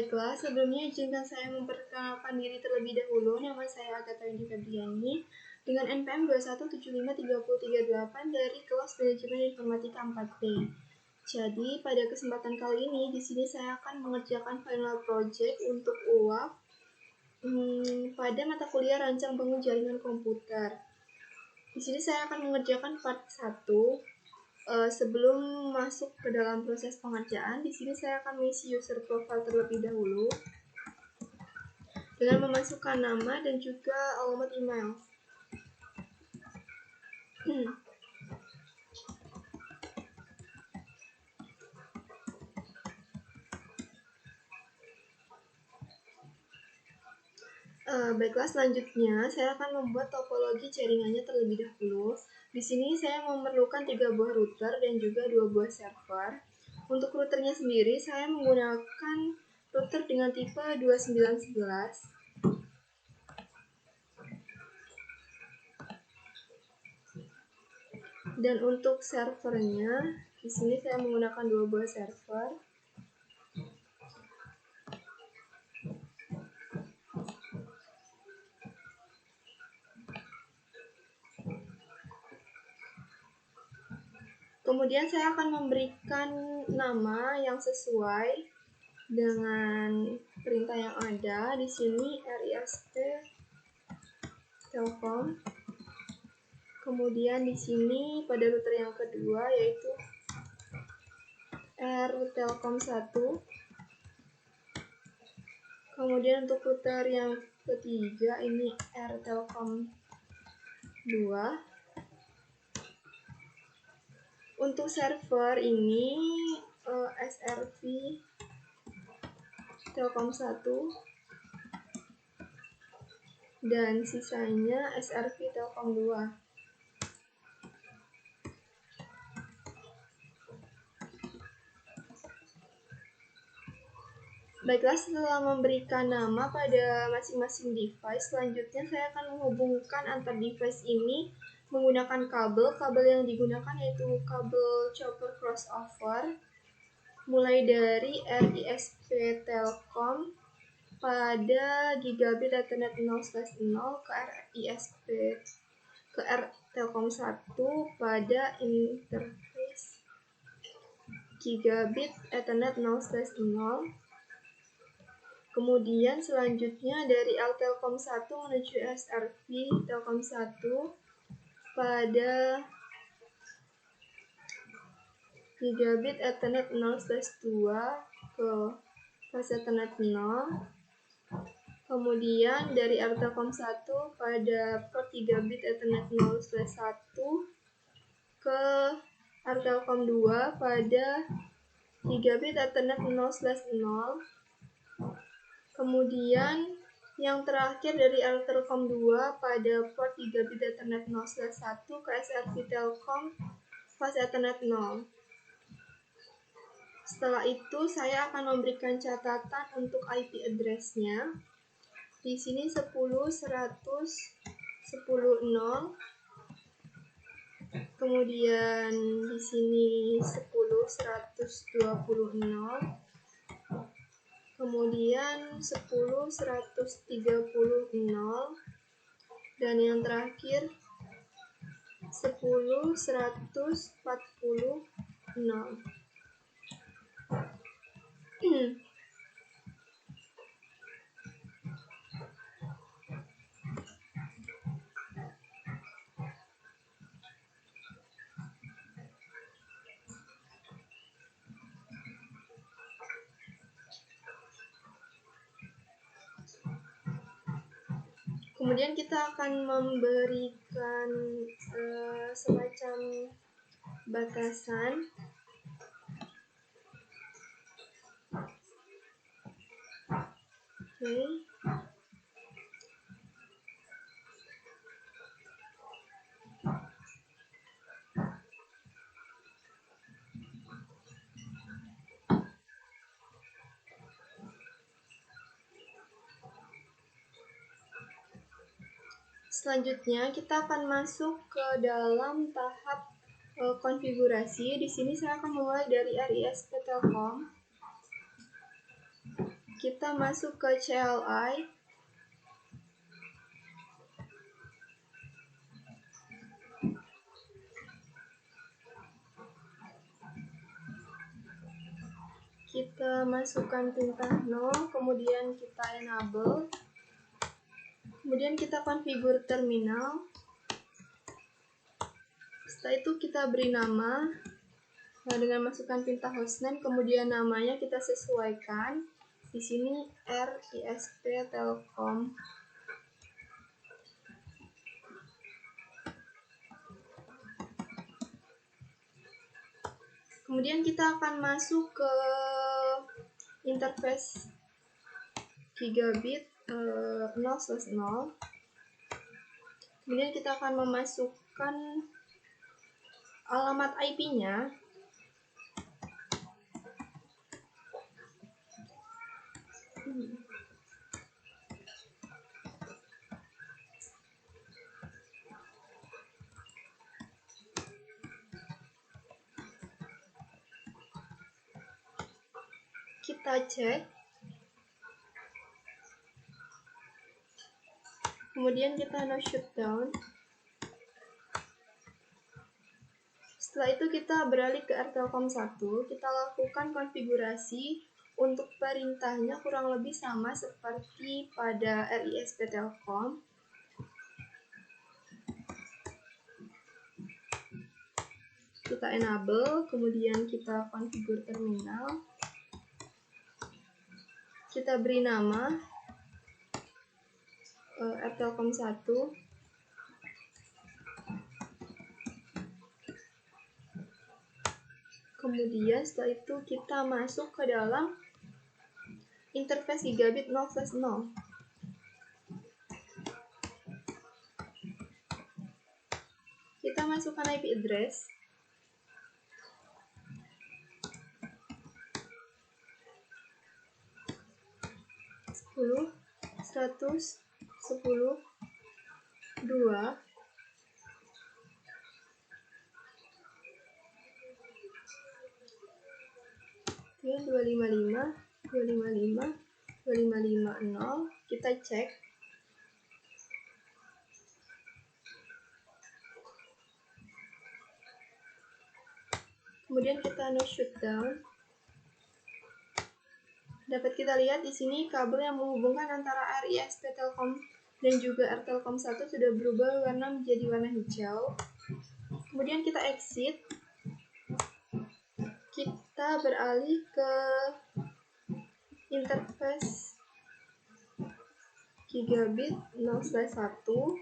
Baiklah, sebelumnya izinkan saya memperkenalkan diri terlebih dahulu. Nama saya Agatha Windy Febriani dengan NPM 2175338 dari kelas Manajemen Informatika 4B. Jadi, pada kesempatan kali ini, di sini saya akan mengerjakan final project untuk UAP pada mata kuliah Rancang Bangun Jaringan Komputer. Di sini saya akan mengerjakan part 1. Sebelum masuk ke dalam proses pengerjaan, di sini saya akan mengisi user profile terlebih dahulu dengan memasukkan nama dan juga alamat email. Baiklah, selanjutnya saya akan membuat topologi jaringannya terlebih dahulu. Di sini saya memerlukan 3 buah router dan juga 2 buah server. Untuk routernya sendiri, saya menggunakan router dengan tipe 2911. Dan untuk servernya, di sini saya menggunakan 2 buah server. Kemudian saya akan memberikan nama yang sesuai dengan perintah yang ada. Di sini RISP Telkom. Kemudian di sini pada router yang kedua yaitu R Telkom 1. Kemudian untuk router yang ketiga ini R Telkom 2. Untuk server ini SRV Telkom 1 dan sisanya SRV Telkom 2. Baiklah, setelah memberikan nama pada masing-masing device, selanjutnya saya akan menghubungkan antar device ini menggunakan kabel. Kabel yang digunakan yaitu kabel chopper crossover, mulai dari RISP Telkom pada Gigabit Ethernet 0/0 ke RISP ke R Telkom 1 pada interface Gigabit Ethernet 0/0. Kemudian selanjutnya dari L Telkom 1 menuju SRV Telkom 1 pada Gigabit Ethernet 0/2 ke fase Ethernet 0. Kemudian dari R Telkom 1 pada port Gigabit Ethernet 0/1 ke R Telkom 2 pada Gigabit Ethernet 0/0. Kemudian yang terakhir dari R Telkom 2 pada port Gigabit Ethernet 0/1 ke SRV Telkom fase Ethernet 0. Setelah itu saya akan memberikan catatan untuk IP address-nya. Di sini 10.100.10.0. Kemudian di sini 10.120.0. Kemudian 10.130.0 dan yang terakhir 10.140.0. Kemudian kita akan memberikan semacam batasan. Oke. Selanjutnya kita akan masuk ke dalam tahap konfigurasi. Di sini saya akan mulai dari RISP Telkom. kita masuk ke CLI. Kita masukkan perintah 0, kemudian kita enable, kemudian kita configure terminal. Setelah itu kita beri nama dengan masukkan perintah hostname, kemudian namanya kita sesuaikan. Di sini RISP Telkom. Kemudian kita akan masuk ke interface gigabit 0/0. Kemudian kita akan memasukkan alamat IP-nya. Kita cek. Kemudian kita no shutdown. Setelah itu kita beralih ke RTelkom 1. Kita lakukan konfigurasi untuk perintahnya kurang lebih sama seperti pada RISP Telkom. Kita enable, kemudian kita configure terminal. Kita beri nama RTelkom 1. Kemudian setelah itu kita masuk ke dalam interface gigabit 0/0. Kita masukkan IP address. (10, 100, 10, 2). Ini 255, 255, 2550. Kita cek. Kemudian kita no shutdown. Dapat kita lihat di sini kabel yang menghubungkan antara RISP Telkom dan juga RTelkom 1 sudah berubah warna menjadi warna hijau. Kemudian kita exit. Kita beralih ke interface gigabit 0/1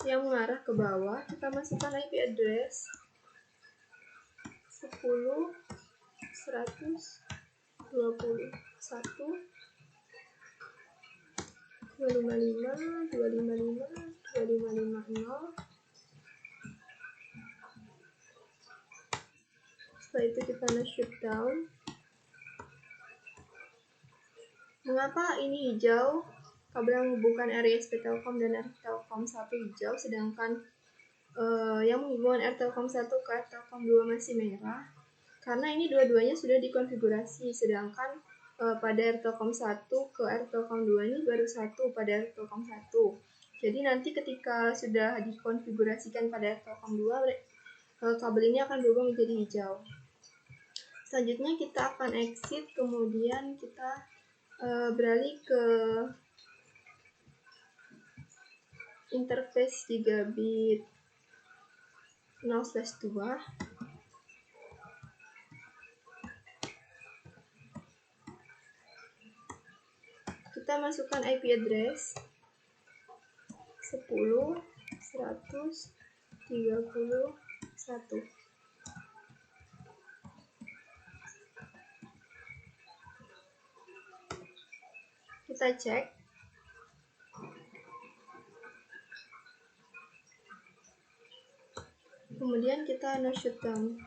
yang mengarah ke bawah. Kita masukkan IP address 10, 100, 21, 255, 255, 2550. Setelah itu kita shutdown. Mengapa ini hijau? Kabel yang menghubungkan RISP Telkom dan RTelkom 1 hijau, sedangkan yang menghubungkan RTelkom 1 ke RTelkom 2 masih merah. Karena ini dua-duanya sudah dikonfigurasi, sedangkan pada RTelkom 1 ke RTelkom 2 ini baru satu pada RTelkom 1. Jadi nanti ketika sudah dikonfigurasikan pada RTelkom 2, kabel ini akan berubah menjadi hijau. Selanjutnya kita akan exit, kemudian kita beralih ke interface gigabit 0/2. Kita masukkan IP address 10, 100, 31. Kita cek. Kemudian kita no shutdown.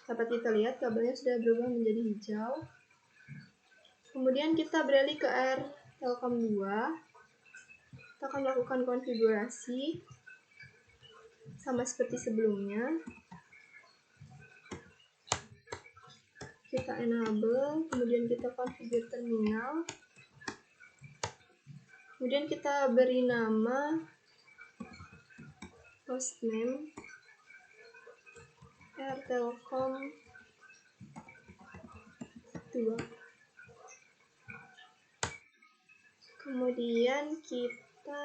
Dapat kita lihat kabelnya sudah berubah menjadi hijau. Kemudian kita beralih ke RTelkom 2. Kita akan melakukan konfigurasi sama seperti sebelumnya. kita enable, kemudian kita configure terminal, kemudian kita beri nama hostname Airtelcom 2. Kemudian kita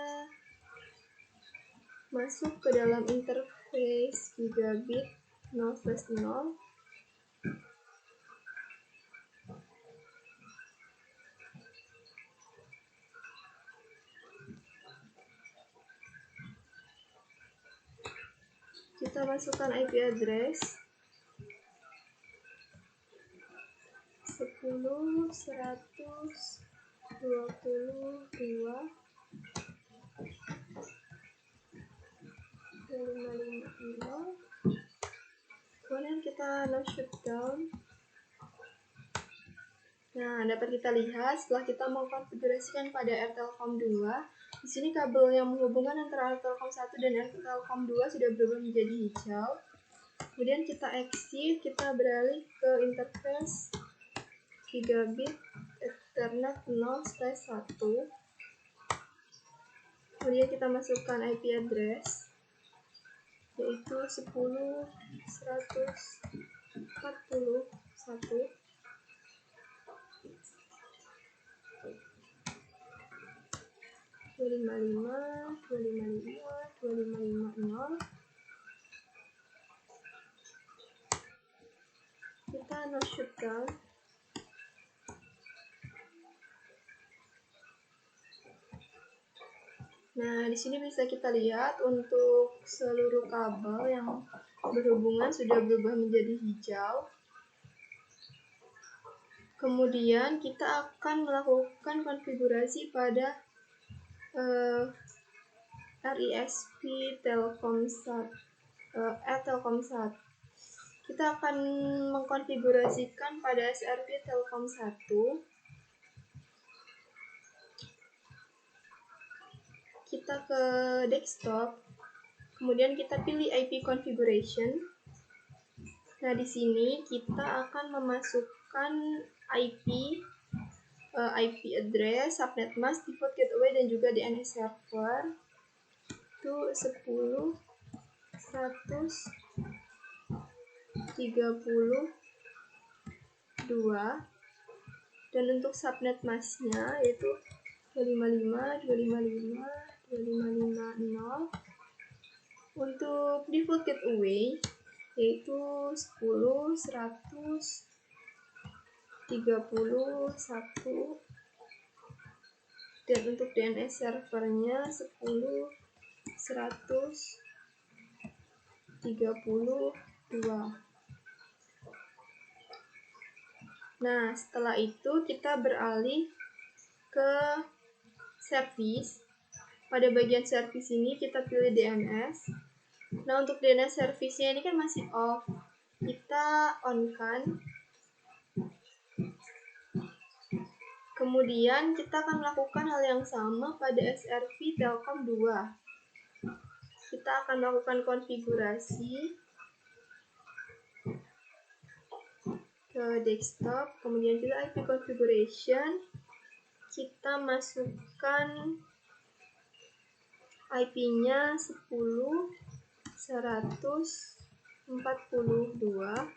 masuk ke dalam interface gigabit 0/0. Kita masukkan IP address 10.122.550. Kemudian kita no shutdown. Nah, dapat kita lihat setelah kita mengkonfigurasikan pada Airtelcom 2, di sini kabel yang menghubungkan antara Airtelcom 1 dan Airtelcom 2 sudah berubah menjadi hijau. Kemudian kita exit, kita beralih ke interface gigabit Ethernet 0/1. Kemudian kita masukkan IP address yaitu 10.141. Kita no shutdown. Nah, di sini bisa kita lihat untuk seluruh kabel yang berhubungan sudah berubah menjadi hijau. Kemudian kita akan melakukan konfigurasi pada RISP Telkom 1. Kita akan mengkonfigurasikan pada SRP Telkom 1. Kita ke desktop, kemudian kita pilih IP configuration. Nah, di sini kita akan memasukkan IP address, subnet mask, default gateway, dan juga DNS server. Itu 10.132. Dan untuk subnet masknya yaitu 255.255.255.0. Untuk default gateway yaitu 10.131. Dan untuk DNS servernya 10.132. Nah, setelah itu kita beralih ke service. Pada bagian service ini kita pilih DNS. Nah, untuk DNS service-nya ini kan masih off. Kita on-kan. Kemudian kita akan melakukan hal yang sama pada SRP Telkom 2. Kita akan melakukan konfigurasi ke desktop, kemudian pilih IP configuration. Kita masukkan IP-nya 10.142.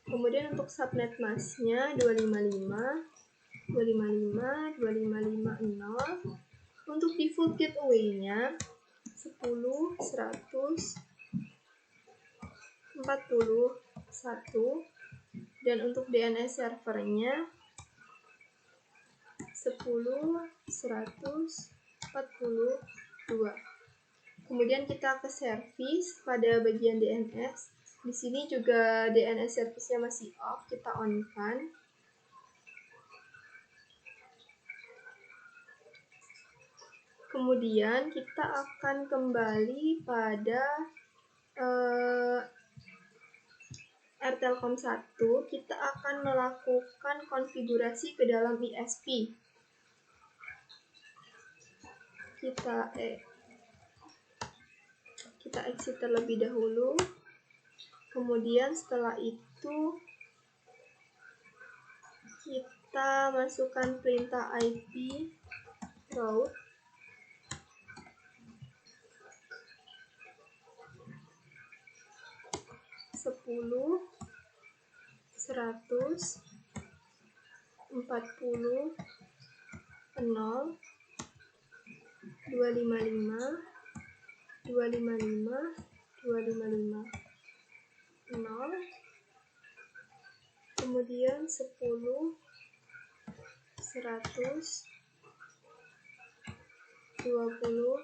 Kemudian untuk subnet mask-nya 255.255.255.0. Untuk default gateway-nya 10.141. Dan untuk DNS servernya 10.142. Kemudian kita ke service pada bagian DNS. Di sini juga DNS service-nya masih off, kita on-kan. Kemudian kita akan kembali pada Airtelcom 1, kita akan melakukan konfigurasi ke dalam ISP. Kita exit terlebih dahulu. Kemudian setelah itu kita masukkan perintah IP route sepuluh 100 40 0 255 255 255 0, kemudian 10 100 22.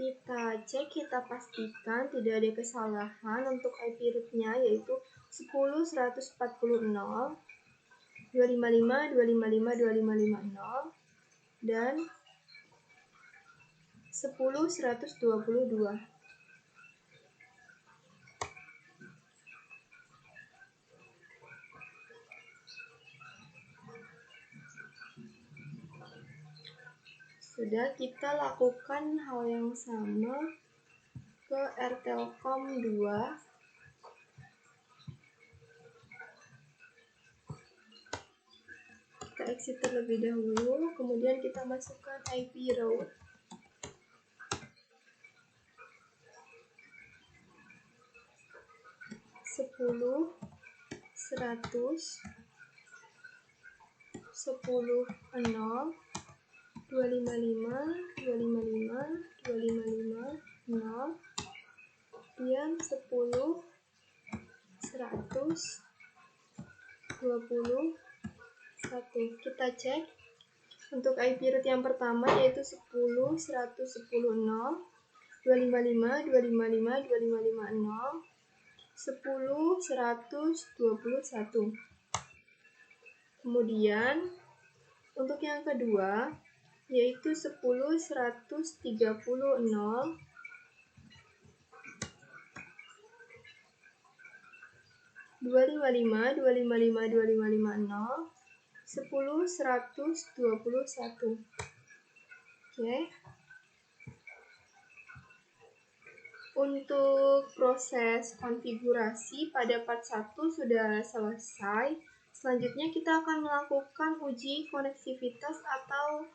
Kita cek, kita pastikan tidak ada kesalahan untuk IP root-nya, yaitu 10 140 0 255 255 255 0 dan 10 122. Sudah, kita lakukan hal yang sama ke RTelkom 2. Kita exit terlebih dahulu, kemudian kita masukkan IP route sepuluh 100 10 0 255 255 255 0 kemudian 10 100 21. Kita cek untuk IP route yang pertama, yaitu 10 110 0 255 255 255 0 10 121. Kemudian untuk yang kedua, yaitu 10 130 0 255 255 255 0 10 121. Oke. Untuk proses konfigurasi pada part 1 sudah selesai. Selanjutnya kita akan melakukan uji konektivitas atau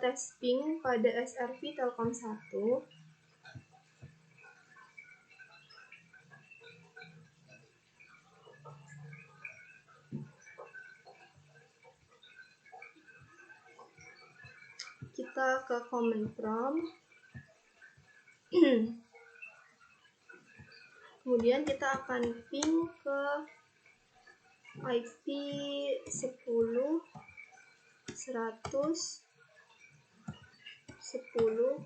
testing pada SRP Telkom 1. Kita ke command prompt. Kemudian kita akan ping ke IP 10 100 10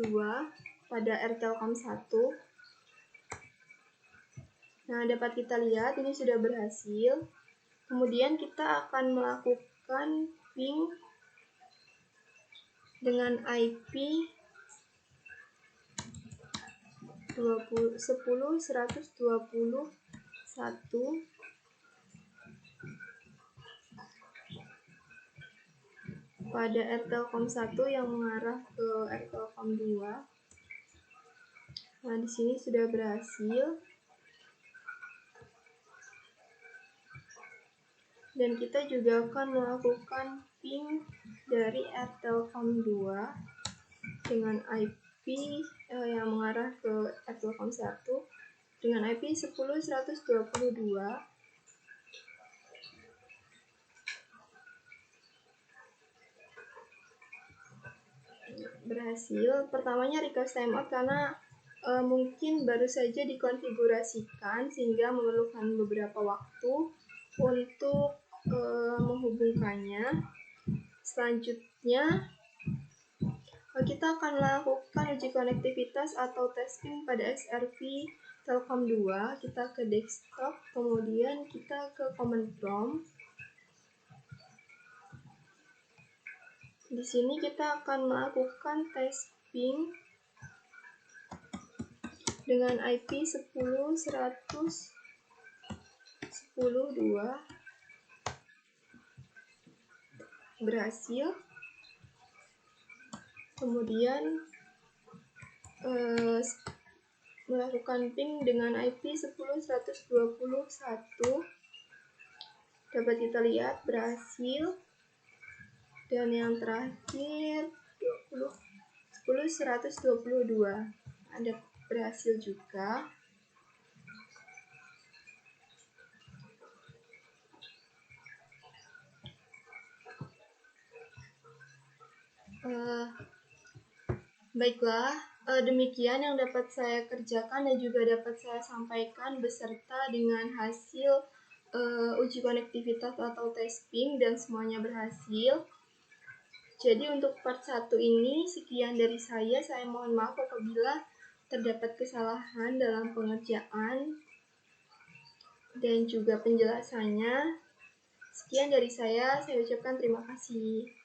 2 pada RTelkom 1. Nah, dapat kita lihat ini sudah berhasil. Kemudian kita akan melakukan ping dengan IP 10 121 pada RTelkom 1 yang mengarah ke RTelkom 2. Nah, di sini sudah berhasil. Dan kita juga akan melakukan ping dari RTelkom 2 dengan IP yang mengarah ke RTelkom 1 dengan IP 10 122. Berhasil. Pertamanya request timeout karena mungkin baru saja dikonfigurasikan sehingga memerlukan beberapa waktu untuk menghubungkannya. Selanjutnya kita akan melakukan uji konektivitas atau testing pada SRP Telkom 2. Kita ke desktop, kemudian kita ke command prompt. Di sini kita akan melakukan testing dengan IP 10 100 10 2. Berhasil. Kemudian melakukan ping dengan IP 10121. Dapat kita lihat berhasil. Dan yang terakhir 10122 ada berhasil juga. Baiklah, demikian yang dapat saya kerjakan dan juga dapat saya sampaikan beserta dengan hasil uji konektivitas atau testing dan semuanya berhasil. Jadi untuk part 1 ini sekian dari saya mohon maaf apabila terdapat kesalahan dalam pengerjaan dan juga penjelasannya. Sekian dari saya ucapkan terima kasih.